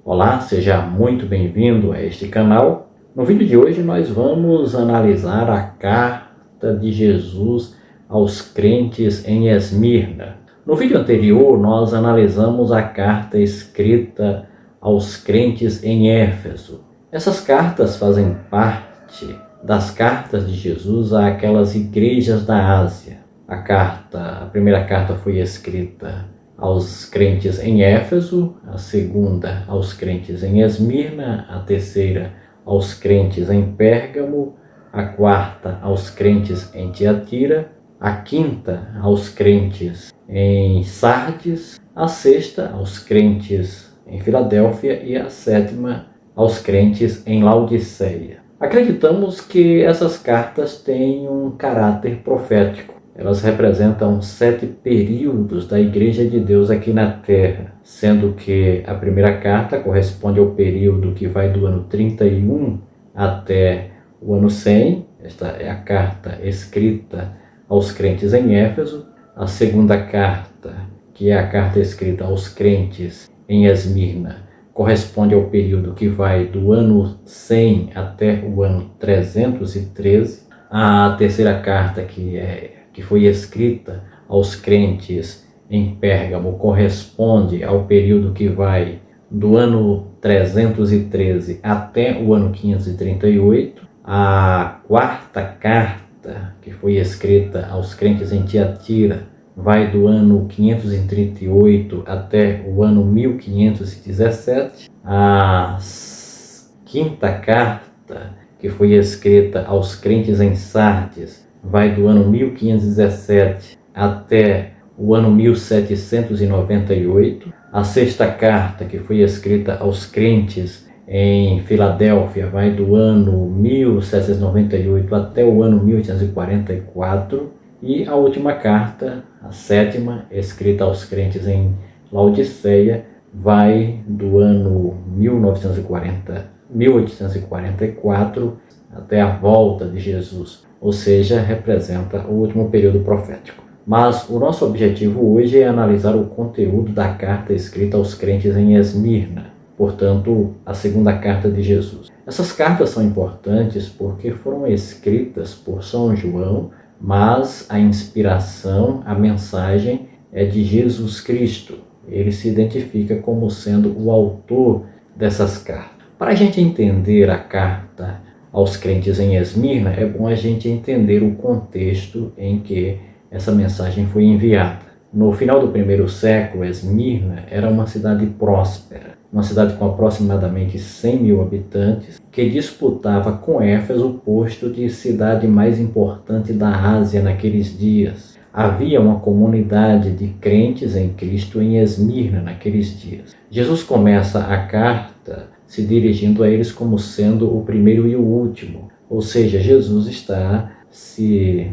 Olá, seja muito bem-vindo a este canal. No vídeo de hoje nós vamos analisar a carta de Jesus aos crentes em Esmirna. No vídeo anterior nós analisamos a carta escrita aos crentes em Éfeso. Essas cartas fazem parte das cartas de Jesus àquelas igrejas da Ásia. A primeira carta foi escrita aos crentes em Éfeso, a segunda aos crentes em Esmirna, a terceira aos crentes em Pérgamo, a quarta aos crentes em Tiatira, a quinta aos crentes em Sardes, a sexta aos crentes em Filadélfia e a sétima aos crentes em Laodiceia. Acreditamos que essas cartas têm um caráter profético. Elas representam 7 períodos da Igreja de Deus aqui na Terra, sendo que a primeira carta corresponde ao período que vai do ano 31 até o ano 100. Esta é a carta escrita aos crentes em Éfeso. A segunda carta, que é a carta escrita aos crentes em Esmirna, corresponde ao período que vai do ano 100 até o ano 313. A terceira carta, que foi escrita aos crentes em Pérgamo, corresponde ao período que vai do ano 313 até o ano 538. A quarta carta, que foi escrita aos crentes em Tiatira, vai do ano 538 até o ano 1517. A quinta carta, que foi escrita aos crentes em Sardes, vai do ano 1517 até o ano 1798. A sexta carta, que foi escrita aos crentes em Filadélfia, vai do ano 1798 até o ano 1844. E a última carta, a sétima, escrita aos crentes em Laodiceia, vai do ano 1844 até a volta de Jesus, ou seja, representa o último período profético. Mas o nosso objetivo hoje é analisar o conteúdo da carta escrita aos crentes em Esmirna, portanto, a segunda carta de Jesus. Essas cartas são importantes porque foram escritas por São João, mas a inspiração, a mensagem é de Jesus Cristo. Ele se identifica como sendo o autor dessas cartas. Para a gente entender a carta aos crentes em Esmirna, é bom a gente entender o contexto em que essa mensagem foi enviada. No final do primeiro século, Esmirna era uma cidade próspera, uma cidade com aproximadamente 100 mil habitantes, que disputava com Éfeso o posto de cidade mais importante da Ásia naqueles dias. Havia uma comunidade de crentes em Cristo em Esmirna naqueles dias. Jesus começa a carta se dirigindo a eles como sendo o primeiro e o último, ou seja, Jesus está se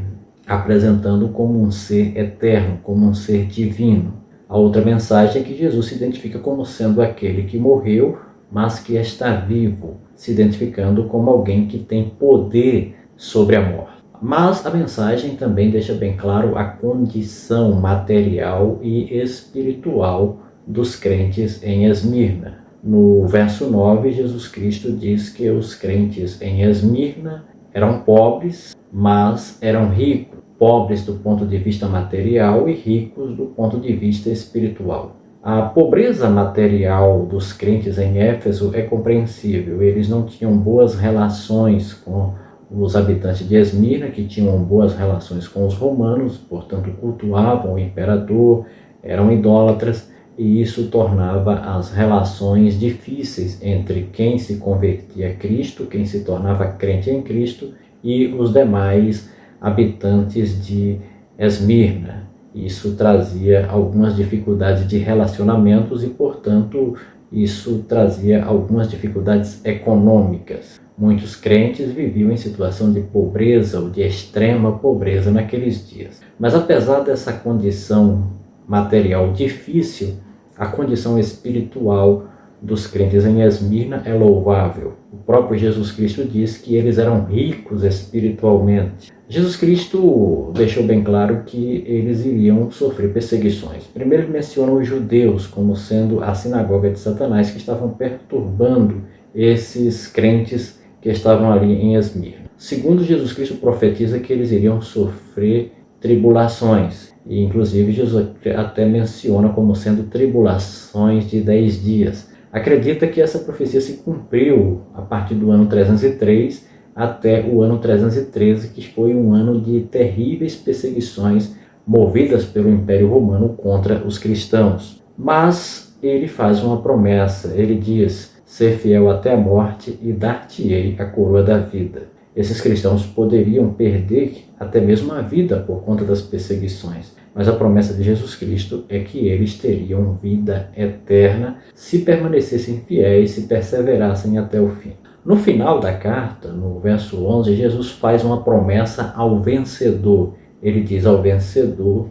apresentando como um ser eterno, como um ser divino. A outra mensagem é que Jesus se identifica como sendo aquele que morreu, mas que está vivo, se identificando como alguém que tem poder sobre a morte. Mas a mensagem também deixa bem claro a condição material e espiritual dos crentes em Esmirna. No verso 9, Jesus Cristo diz que os crentes em Esmirna eram pobres, mas eram ricos. Pobres do ponto de vista material e ricos do ponto de vista espiritual. A pobreza material dos crentes em Éfeso é compreensível. Eles não tinham boas relações com os habitantes de Esmirna, que tinham boas relações com os romanos, portanto cultuavam o imperador, eram idólatras, e isso tornava as relações difíceis entre quem se convertia a Cristo, quem se tornava crente em Cristo, e os demais habitantes de Esmirna. Isso trazia algumas dificuldades de relacionamentos e, portanto, isso trazia algumas dificuldades econômicas. Muitos crentes viviam em situação de pobreza ou de extrema pobreza naqueles dias. Mas apesar dessa condição material difícil, a condição espiritual dos crentes em Esmirna é louvável. O próprio Jesus Cristo diz que eles eram ricos espiritualmente. Jesus Cristo deixou bem claro que eles iriam sofrer perseguições. Primeiro ele menciona os judeus como sendo a sinagoga de Satanás que estavam perturbando esses crentes que estavam ali em Esmirna. Segundo, Jesus Cristo profetiza que eles iriam sofrer tribulações. E inclusive Jesus até menciona como sendo tribulações de 10 dias. Acredita que essa profecia se cumpriu a partir do ano 303 até o ano 313, que foi um ano de terríveis perseguições movidas pelo Império Romano contra os cristãos. Mas ele faz uma promessa, ele diz: ser fiel até a morte e dar-te-ei a coroa da vida. Esses cristãos poderiam perder até mesmo a vida por conta das perseguições, mas a promessa de Jesus Cristo é que eles teriam vida eterna se permanecessem fiéis, se perseverassem até o fim. No final da carta, no verso 11, Jesus faz uma promessa ao vencedor. Ele diz ao vencedor,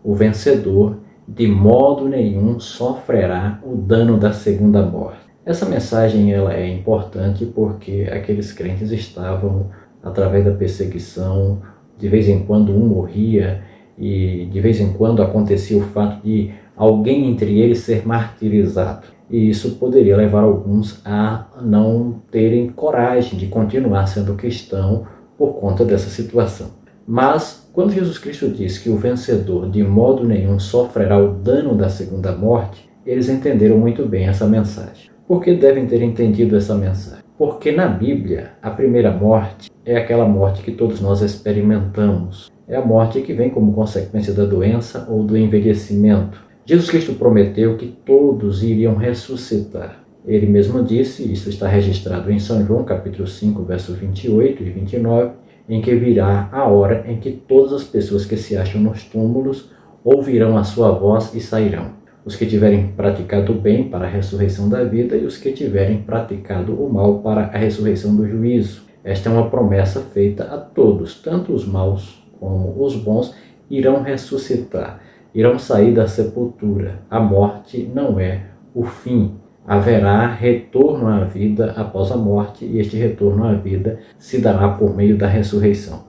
o vencedor de modo nenhum sofrerá o dano da segunda morte. Essa mensagem ela é importante porque aqueles crentes estavam, através da perseguição, de vez em quando um morria e de vez em quando acontecia o fato de alguém entre eles ser martirizado. E isso poderia levar alguns a não terem coragem de continuar sendo cristão por conta dessa situação. Mas quando Jesus Cristo diz que o vencedor de modo nenhum sofrerá o dano da segunda morte, eles entenderam muito bem essa mensagem. Por que devem ter entendido essa mensagem? Porque na Bíblia, a primeira morte é aquela morte que todos nós experimentamos. É a morte que vem como consequência da doença ou do envelhecimento. Jesus Cristo prometeu que todos iriam ressuscitar. Ele mesmo disse, isso está registrado em São João, capítulo 5, versos 28 e 29, em que virá a hora em que todas as pessoas que se acham nos túmulos ouvirão a sua voz e sairão. Os que tiverem praticado o bem para a ressurreição da vida e os que tiverem praticado o mal para a ressurreição do juízo. Esta é uma promessa feita a todos, tanto os maus como os bons irão ressuscitar, irão sair da sepultura. A morte não é o fim. Haverá retorno à vida após a morte e este retorno à vida se dará por meio da ressurreição.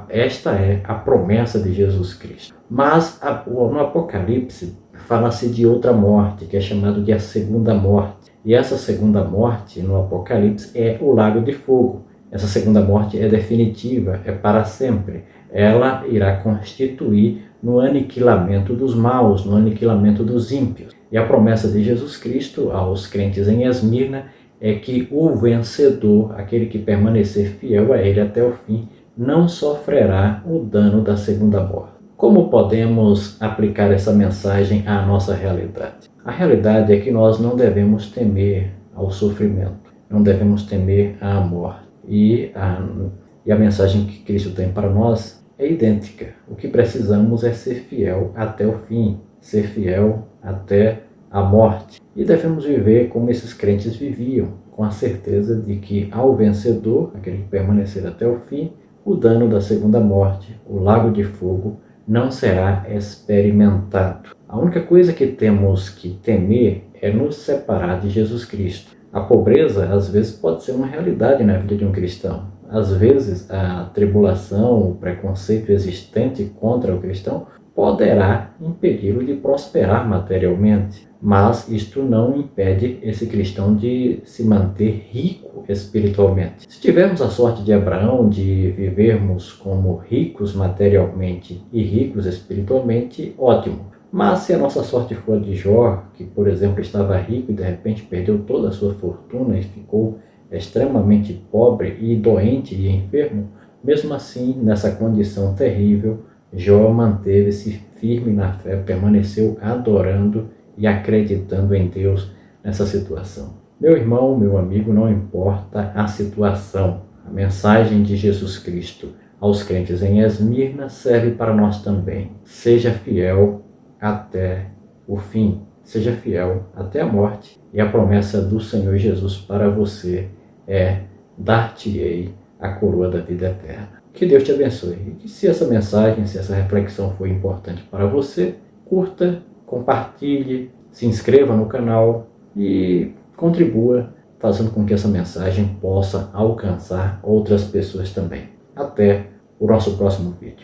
Esta é a promessa de Jesus Cristo. Mas no Apocalipse fala-se de outra morte, que é chamada de a segunda morte. E essa segunda morte no Apocalipse é o lago de fogo. Essa segunda morte é definitiva, é para sempre. Ela irá constituir no aniquilamento dos maus, no aniquilamento dos ímpios. E a promessa de Jesus Cristo aos crentes em Esmirna é que o vencedor, aquele que permanecer fiel a ele até o fim, não sofrerá o dano da segunda morte. Como podemos aplicar essa mensagem à nossa realidade? A realidade é que nós não devemos temer ao sofrimento, não devemos temer à morte. E a mensagem que Cristo tem para nós é idêntica. O que precisamos é ser fiel até o fim, ser fiel até a morte. E devemos viver como esses crentes viviam, com a certeza de que ao vencedor, aquele que permanecer até o fim, o dano da segunda morte, o lago de fogo, não será experimentado. A única coisa que temos que temer é nos separar de Jesus Cristo. A pobreza, às vezes, pode ser uma realidade na vida de um cristão. Às vezes, a tribulação, o preconceito existente contra o cristão poderá impedi-lo de prosperar materialmente, mas isto não impede esse cristão de se manter rico espiritualmente. Se tivermos a sorte de Abraão de vivermos como ricos materialmente e ricos espiritualmente, ótimo. Mas se a nossa sorte for de Jó, que por exemplo estava rico e de repente perdeu toda a sua fortuna e ficou extremamente pobre e doente e enfermo, mesmo assim, nessa condição terrível, Jó manteve-se firme na fé, permaneceu adorando e acreditando em Deus nessa situação. Meu irmão, meu amigo, não importa a situação, a mensagem de Jesus Cristo aos crentes em Esmirna serve para nós também. Seja fiel até o fim, seja fiel até a morte, e a promessa do Senhor Jesus para você é: dar-te-ei a coroa da vida eterna. Que Deus te abençoe. E se essa mensagem, se essa reflexão foi importante para você, curta, compartilhe, se inscreva no canal e contribua, fazendo com que essa mensagem possa alcançar outras pessoas também. Até o nosso próximo vídeo.